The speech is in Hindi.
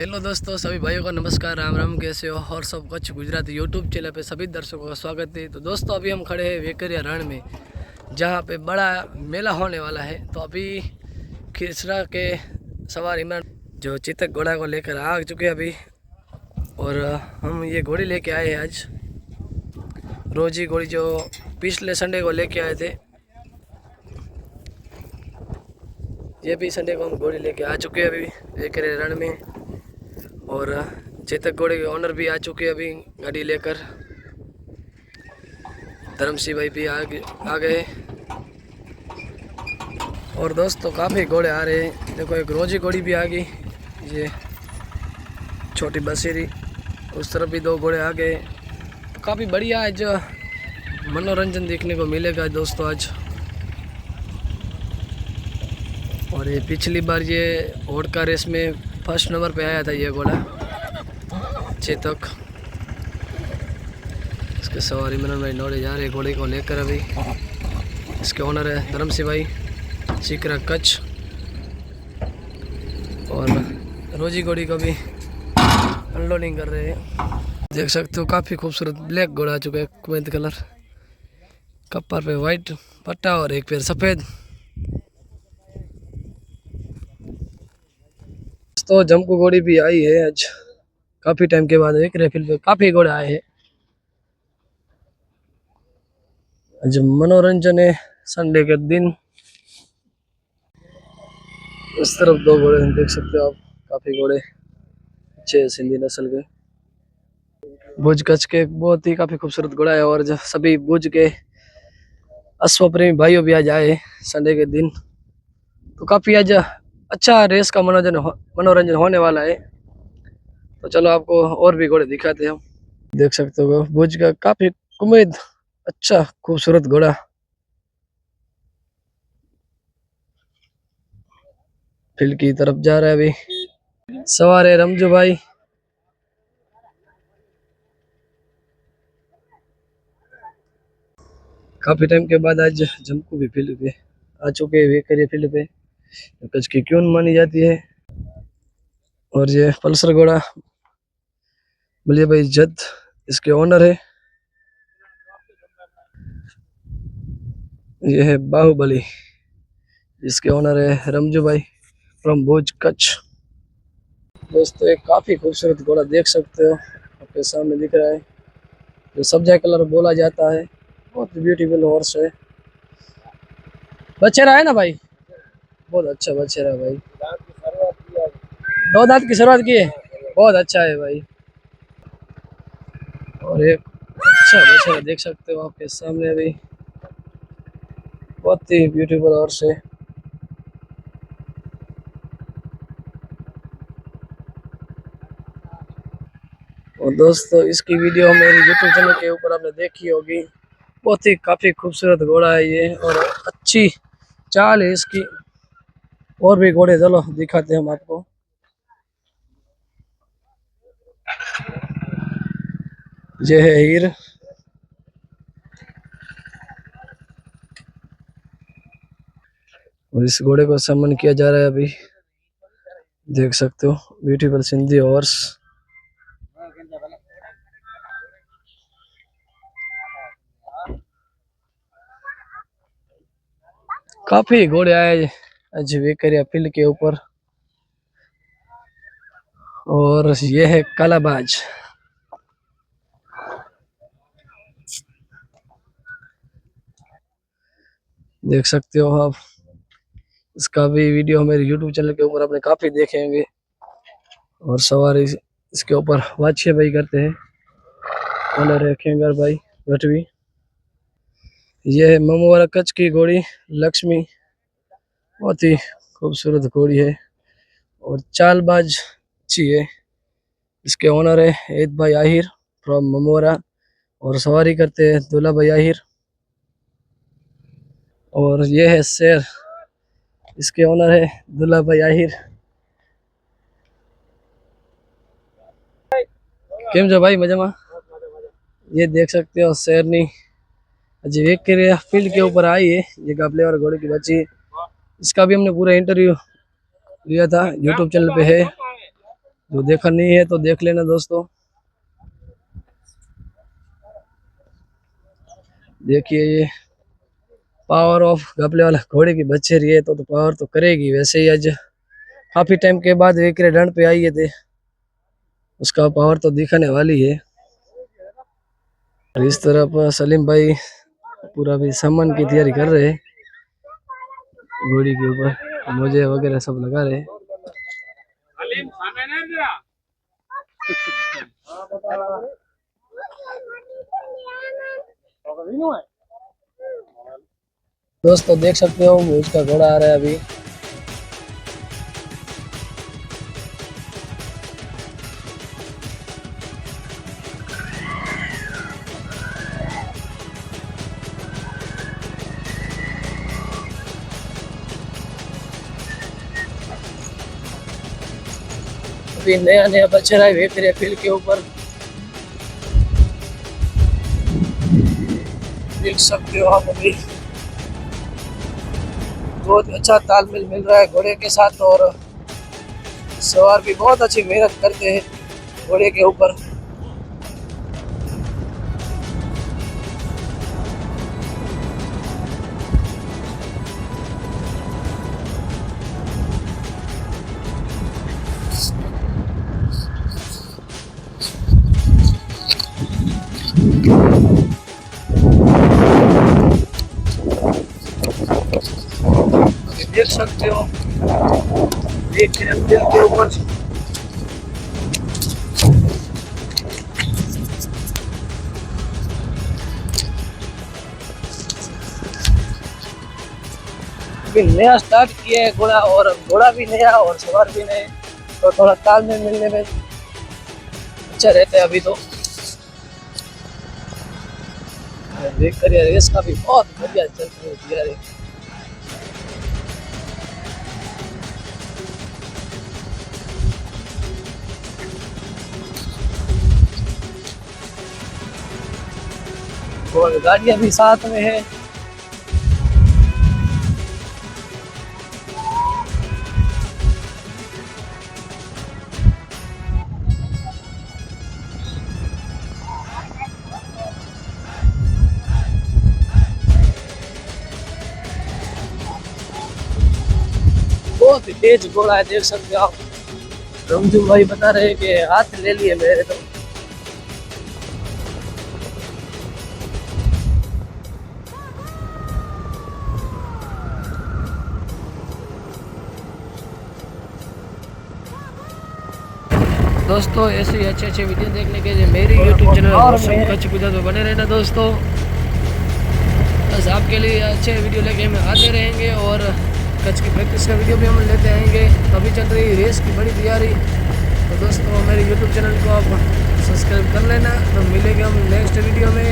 हेलो दोस्तों, सभी भाइयों को नमस्कार, राम राम। कैसे हो? और सब कच्छ गुजराती यूट्यूब चैनल पे सभी दर्शकों का स्वागत है। तो दोस्तों, अभी हम खड़े हैं वेकरिया रण में, जहाँ पे बड़ा मेला होने वाला है। तो अभी खिसरा के सवार इमरान जो चेतक घोड़ा को लेकर आ चुके हैं अभी। और हम ये घोड़ी लेके आए हैं आज, रोजी घोड़ी जो पिछले संडे को लेके आए थे। ये भी संडे को हम घोड़ी लेके आ चुके हैं अभी वेकरिया रण में। और चेतक घोड़े के ऑनर भी आ चुके हैं अभी गाड़ी लेकर। धर्मसिंह भाई भी आ गए। और दोस्तों, काफ़ी घोड़े आ रहे हैं। देखो, एक रोजी घोड़ी भी आ गई, ये छोटी बसेरी। उस तरफ भी दो घोड़े आ गए। तो काफ़ी बढ़िया आज मनोरंजन देखने को मिलेगा दोस्तों आज। और ये पिछली बार ये होड़का रेस में फर्स्ट नंबर पे आया था ये घोड़ा चेतक। इसके सवारी मनोहर भाई नौड़े जा रहे हैं घोड़े को लेकर अभी। इसके ओनर है धर्मसिंह भाई, सीकरा कच्छ। और रोजी घोड़ी को भी अनलोडिंग कर रहे हैं। देख सकते हो, काफ़ी खूबसूरत ब्लैक घोड़ा आ चुका है, कुमेद कलर, कप्पर पे वाइट पट्टा और एक पैर सफ़ेद। तो जमकू घोड़ी भी आई है आज, काफ़ी टाइम के बाद एक रेफिल पे काफ़ी घोड़े आए हैं। आज मनोरंजन है संडे के दिन। इस तरफ दो घोड़े देख सकते हो आप, काफ़ी घोड़े अच्छे सिंधी नस्ल के। भुज कच्छ के बहुत ही काफ़ी खूबसूरत घोड़ा है। और सभी भुज के अश्व प्रेमी भाइयों भी आज आए संडे के दिन। तो काफ़ी आज अच्छा रेस का मनोरंजन होने वाला है। तो चलो आपको और भी घोड़े दिखाते हैं हम। देख सकते हो भुज का काफ़ी कुमेद अच्छा खूबसूरत घोड़ा फील्ड की तरफ जा रहा है अभी। सवार है रमजू भाई। काफी टाइम के बाद आज जमकू भी फील्ड पे आ चुके हैं वेकरिया फील्ड पे, कच्छ की क्यों मानी जाती है। और ये पल्सर घोड़ा बलिया भाई जद इसके ओनर है। ये है बाहुबली, इसके ओनर है रमजू भाई फ्रॉम भुज कच्छ। दोस्तों, एक काफी खूबसूरत घोड़ा देख सकते हो, आपके सामने दिख रहा है, जो सब्जा कलर बोला जाता है। बहुत ब्यूटीफुल हॉर्स है। बछेरा है ना भाई, बहुत अच्छा बछेरा है भाई। दो दांत की शुरुआत की है, बहुत अच्छा है भाई। और एक अच्छा बछेरा देख सकते हो आपके सामने अभी, बहुत ही ब्यूटीफुल हॉर्स है। और दोस्तों, इसकी वीडियो मेरी यूट्यूब चैनल के ऊपर आपने देखी होगी। बहुत ही काफ़ी खूबसूरत घोड़ा है ये, और अच्छी चाल है इसकी। और भी घोड़े चलो दिखाते हैं हम आपको। ये है हीर। और इस घोड़े को सम्मान किया जा रहा है अभी, देख सकते हो, ब्यूटीफुल सिंधी हॉर्स। काफी घोड़े आए आज वेकरिया फील्ड के ऊपर। और ये है कालाबाज। देख सकते हो आप, इसका भी वीडियो मेरे यूट्यूब चैनल के ऊपर आपने काफी देखे होंगे। और सवारी इसके ऊपर वाछे भाई करते हैं, ओनर है खेंगर भाई भटवी। ये है ममोरा कच्छ की घोड़ी लक्ष्मी, बहुत ही खूबसूरत घोड़ी है और चालबाज अच्छी है। इसके ओनर है एद भाई आहिर फ्रॉम ममोरा, और सवारी करते हैं दूल्हा भाई आहिर। और ये है शेर, इसके ओनर है दूल्हा भाई आहिर। केम जो भाई मजामा। ये देख सकते हो शेरनी अजी वेकरिया फील्ड के ऊपर आई है, ये गाबले और घोड़े की बच्ची। इसका भी हमने पूरा इंटरव्यू लिया था, यूट्यूब चैनल पे है, जो देखा नहीं है तो देख लेना दोस्तों। देखिए ये पावर ऑफ घपले वाला घोड़े की बच्चेरी है, तो पावर तो करेगी वैसे ही। आज काफी टाइम के बाद वेकरे रन पे आई थे, उसका पावर तो दिखाने वाली है। और इस तरफ सलीम भाई पूरा भी सामान की तैयारी कर रहे हैं, घोड़ी के ऊपर मोजे वगैरह सब लगा रहे हैं। दोस्तों देख सकते हो उसका घोड़ा आ रहा है अभी। अभी नया नया बच्चा है वेकरे फील्ड के ऊपर, देख सकते हो आप। अभी बहुत अच्छा तालमेल मिल रहा है घोड़े के साथ, और सवार भी बहुत अच्छी मेहनत करते हैं घोड़े के ऊपर। देख सकते हो एक दिल के ऊपर अभी नया स्टार्ट किया है घोड़ा, और घोड़ा भी नया और सवार भी नए, तो थोड़ा तालमेल मिलने में अच्छा रहता है। अभी तो देख कर यार रेस का भी बहुत बढ़िया चल रही है। और गाड़ियां भी साथ में है। बहुत ही तेज घोड़ा है, देख सकते हो आप। रमजू भाई बता रहे हैं कि हाथ ले लिए मेरे तो। दोस्तों ऐसे ही अच्छे अच्छे वीडियो देखने के लिए मेरे YouTube चैनल कच्छ गुजरात में बने रहना दोस्तों। बस आपके लिए अच्छे वीडियो लेके हम आते रहेंगे, और कच्छ की प्रैक्टिस का वीडियो भी हम लेते आएंगे। अभी चल रही रेस की बड़ी तैयारी, तो दोस्तों मेरे YouTube चैनल को आप सब्सक्राइब कर लेना। तो मिलेंगे हम नेक्स्ट वीडियो में।